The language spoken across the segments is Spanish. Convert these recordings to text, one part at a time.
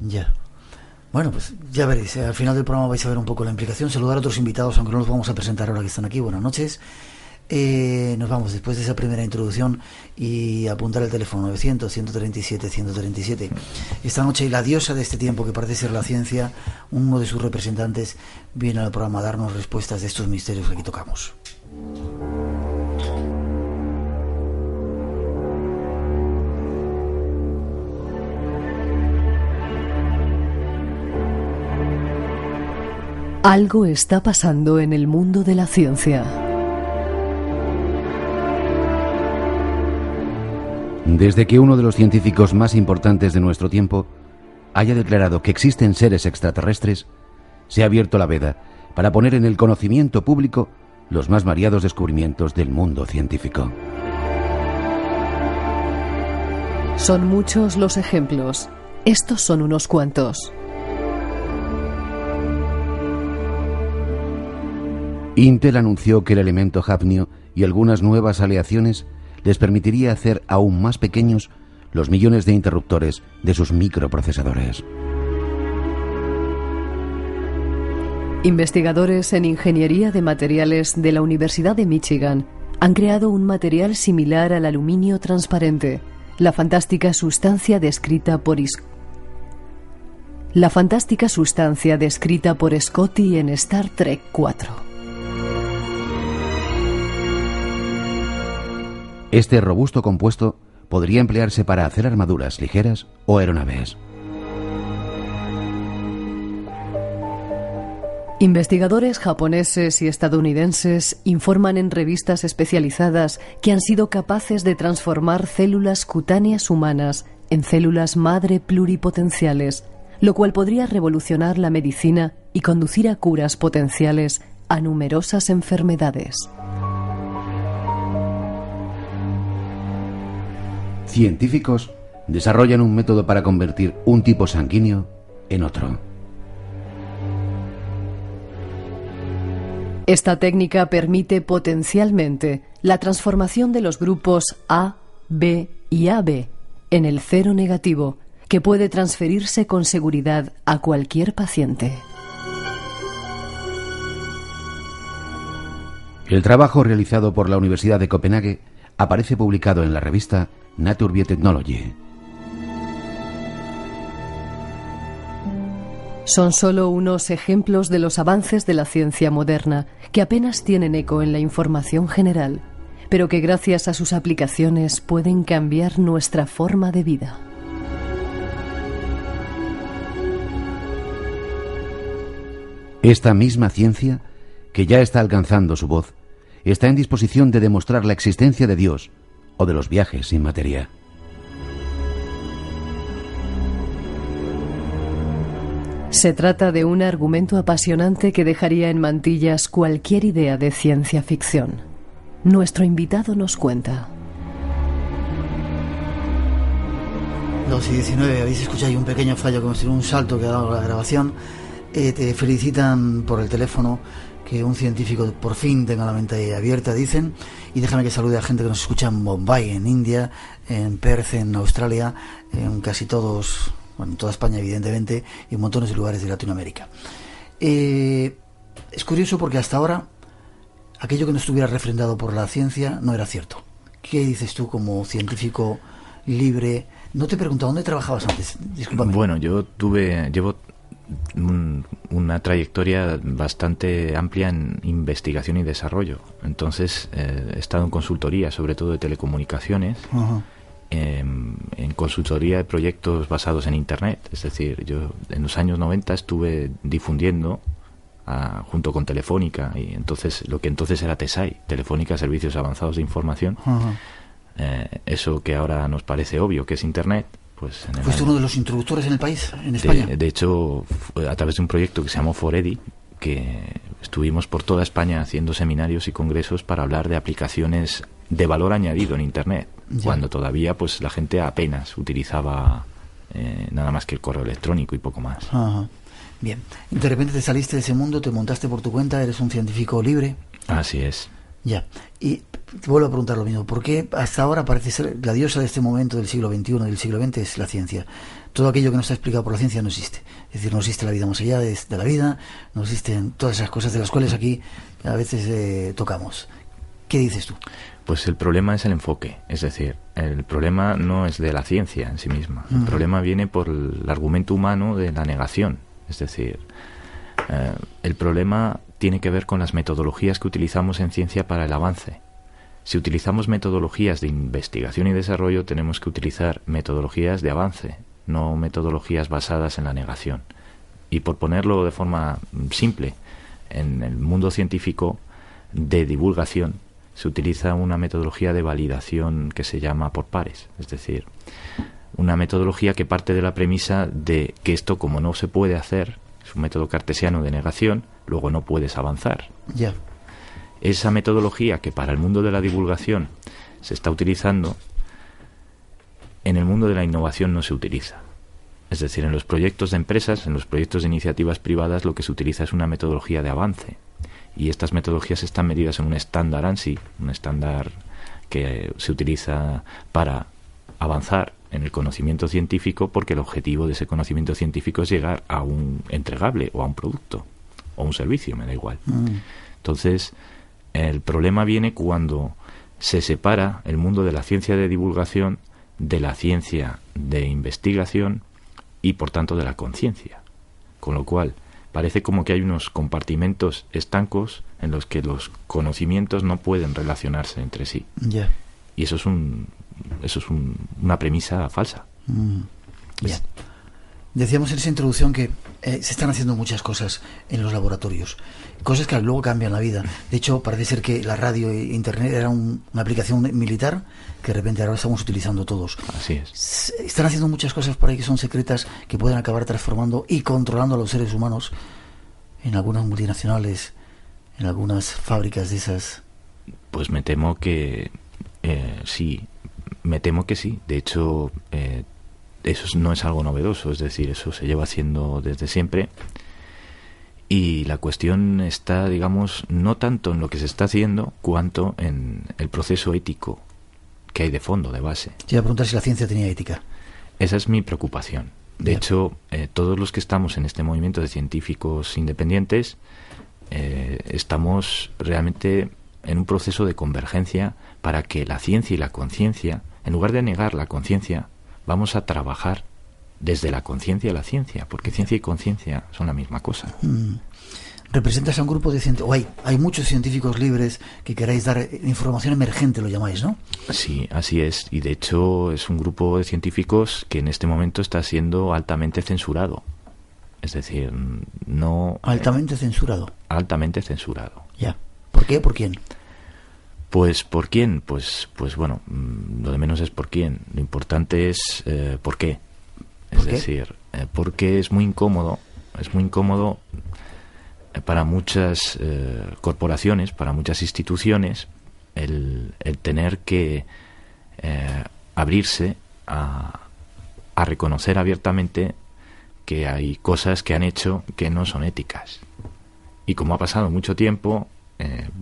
Ya. Bueno, pues ya veréis, al final del programa vais a ver un poco la implicación. Saludar a otros invitados, aunque no los vamos a presentar ahora que están aquí. Buenas noches. Nos vamos después de esa primera introducción y apuntar el teléfono 900-137-137. Esta noche la diosa de este tiempo, que parece ser la ciencia, uno de sus representantes, viene al programa a darnos respuestas de estos misterios que aquí tocamos. Algo está pasando en el mundo de la ciencia. Desde que uno de los científicos más importantes de nuestro tiempo haya declarado que existen seres extraterrestres, se ha abierto la veda para poner en el conocimiento público los más variados descubrimientos del mundo científico. Son muchos los ejemplos. Estos son unos cuantos. Intel anunció que el elemento hafnio y algunas nuevas aleaciones les permitiría hacer aún más pequeños los millones de interruptores de sus microprocesadores. Investigadores en ingeniería de materiales de la Universidad de Michigan han creado un material similar al aluminio transparente, la fantástica sustancia descrita por Scotty en Star Trek 4. Este robusto compuesto podría emplearse para hacer armaduras ligeras o aeronaves. Investigadores japoneses y estadounidenses informan en revistas especializadas que han sido capaces de transformar células cutáneas humanas en células madre pluripotenciales, lo cual podría revolucionar la medicina y conducir a curas potenciales a numerosas enfermedades. Científicos desarrollan un método para convertir un tipo sanguíneo en otro. Esta técnica permite potencialmente la transformación de los grupos A, B y AB en el cero negativo, que puede transferirse con seguridad a cualquier paciente. El trabajo realizado por la Universidad de Copenhague aparece publicado en la revista Nature Biotechnology. Son solo unos ejemplos de los avances de la ciencia moderna, que apenas tienen eco en la información general, pero que gracias a sus aplicaciones pueden cambiar nuestra forma de vida. Esta misma ciencia, que ya está alcanzando su voz, está en disposición de demostrar la existencia de Dios o de los viajes sin materia. Se trata de un argumento apasionante que dejaría en mantillas cualquier idea de ciencia ficción. Nuestro invitado nos cuenta. 2:19, habéis escuchado ahí un pequeño fallo, como si un salto que ha dado la grabación. Te felicitan por el teléfono, que un científico por fin tenga la mente abierta, dicen. Y déjame que salude a gente que nos escucha en Bombay, en India, en Perth, en Australia, en casi todos, bueno, en toda España evidentemente, y en montones de lugares de Latinoamérica. Es curioso porque hasta ahora aquello que no estuviera refrendado por la ciencia no era cierto. ¿Qué dices tú como científico libre? No te he preguntado dónde trabajabas antes, discúlpame. Bueno, yo llevo una trayectoria bastante amplia en investigación y desarrollo. Entonces he estado en consultoría, sobre todo de telecomunicaciones, en consultoría de proyectos basados en Internet. Es decir, yo en los años 90 estuve difundiendo junto con Telefónica, y entonces lo que entonces era TESAI, Telefónica Servicios Avanzados de Información, eso que ahora nos parece obvio que es Internet. Pues ¿fuiste uno de los introductores en el país, en España? De hecho, a través de un proyecto que se llamó Foredi, que estuvimos por toda España haciendo seminarios y congresos para hablar de aplicaciones de valor añadido en Internet, cuando todavía pues la gente apenas utilizaba nada más que el correo electrónico y poco más. Ajá. Bien, de repente te saliste de ese mundo, te montaste por tu cuenta, eres un científico libre. Así es. Ya. Y te vuelvo a preguntar lo mismo. ¿Por qué hasta ahora parece ser la diosa de este momento del siglo XXI, del siglo XX, es la ciencia? Todo aquello que no está explicado por la ciencia no existe. Es decir, no existe la vida más allá de la vida, no existen todas esas cosas de las cuales aquí a veces tocamos. ¿Qué dices tú? Pues el problema es el enfoque. Es decir, el problema no es de la ciencia en sí misma. El problema viene por el argumento humano de la negación. Es decir, el problema tiene que ver con las metodologías que utilizamos en ciencia para el avance. Si utilizamos metodologías de investigación y desarrollo, tenemos que utilizar metodologías de avance, no metodologías basadas en la negación. Y por ponerlo de forma simple, en el mundo científico de divulgación se utiliza una metodología de validación que se llama por pares, es decir, una metodología que parte de la premisa de que esto, como no se puede hacer, es un método cartesiano de negación, luego no puedes avanzar. Ya. Esa metodología que para el mundo de la divulgación se está utilizando, en el mundo de la innovación no se utiliza. Es decir, en los proyectos de empresas, en los proyectos de iniciativas privadas, lo que se utiliza es una metodología de avance. Y estas metodologías están medidas en un estándar ANSI, un estándar que se utiliza para avanzar en el conocimiento científico, porque el objetivo de ese conocimiento científico es llegar a un entregable o a un producto o un servicio, me da igual. Entonces, el problema viene cuando se separa el mundo de la ciencia de divulgación de la ciencia de investigación y, por tanto, de la conciencia. Con lo cual, parece como que hay unos compartimentos estancos en los que los conocimientos no pueden relacionarse entre sí. Ya. Y eso es una premisa falsa. Ya. Decíamos en esa introducción que se están haciendo muchas cosas en los laboratorios, cosas que luego cambian la vida. De hecho, parece ser que la radio e internet era una aplicación militar que de repente ahora estamos utilizando todos. Así es. Están haciendo muchas cosas por ahí que son secretas, que pueden acabar transformando y controlando a los seres humanos en algunas multinacionales, en algunas fábricas de esas. Pues me temo que sí. Me temo que sí. De hecho, eso no es algo novedoso, es decir, eso se lleva haciendo desde siempre. Y la cuestión está, digamos, no tanto en lo que se está haciendo, cuanto en el proceso ético que hay de fondo, de base. Te iba a preguntar si la ciencia tenía ética. Esa es mi preocupación. De hecho, todos los que estamos en este movimiento de científicos independientes estamos realmente en un proceso de convergencia para que la ciencia y la conciencia, en lugar de negar la conciencia, vamos a trabajar desde la conciencia a la ciencia, porque ciencia y conciencia son la misma cosa. Representas a un grupo de científicos, hay muchos científicos libres que queráis dar información emergente, lo llamáis, ¿no? Sí, así es, y de hecho es un grupo de científicos que en este momento está siendo altamente censurado. Es decir, no... Altamente censurado. Altamente censurado. Ya. ¿Por qué? ¿Por quién? Pues ¿por quién? Pues bueno, lo de menos es por quién. Lo importante es por qué. Es decir, porque es muy incómodo para muchas corporaciones, para muchas instituciones, el tener que abrirse a reconocer abiertamente que hay cosas que han hecho que no son éticas. Y como ha pasado mucho tiempo,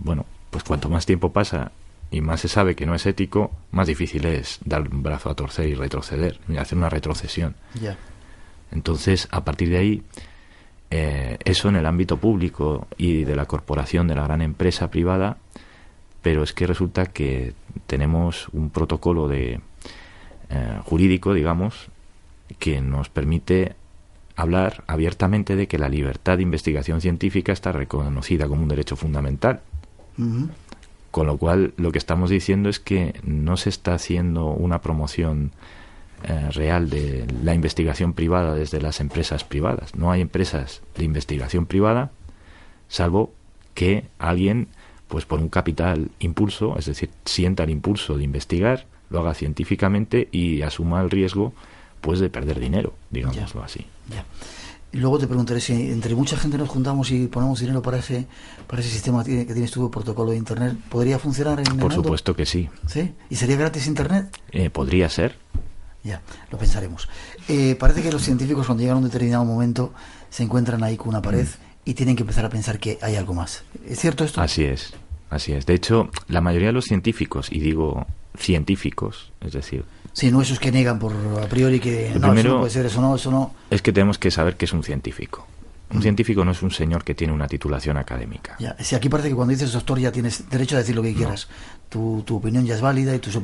bueno, pues cuanto más tiempo pasa y más se sabe que no es ético, más difícil es dar un brazo a torcer y retroceder, y hacer una retrocesión. Yeah. Entonces, a partir de ahí, eso en el ámbito público y de la corporación, de la gran empresa privada, pero es que resulta que tenemos un protocolo de jurídico, digamos, que nos permite hablar abiertamente de que la libertad de investigación científica está reconocida como un derecho fundamental. Uh-huh. Con lo cual, lo que estamos diciendo es que no se está haciendo una promoción real de la investigación privada desde las empresas privadas. No hay empresas de investigación privada, salvo que alguien, pues por un capital impulso, es decir, sienta el impulso de investigar, lo haga científicamente y asuma el riesgo, pues, de perder dinero, digámoslo así. Ya. Y luego te preguntaré si entre mucha gente nos juntamos y ponemos dinero para ese sistema que tienes tú de protocolo de internet, ¿podría funcionar en el mundo? Por supuesto que sí. ¿Sí? ¿Y sería gratis internet? Podría ser. Ya, lo pensaremos. Parece que los científicos, cuando llegan a un determinado momento, se encuentran ahí con una pared y tienen que empezar a pensar que hay algo más. ¿Es cierto esto? Así es. así es. De hecho, la mayoría de los científicos, y digo científicos, es decir... Sí, no esos que negan por a priori que no, primero, eso no puede ser, eso no... Es que tenemos que saber qué es un científico. Un científico no es un señor que tiene una titulación académica. Ya, si aquí parece que cuando dices doctor ya tienes derecho a decir lo que quieras. Tu opinión ya es válida y tus opiniones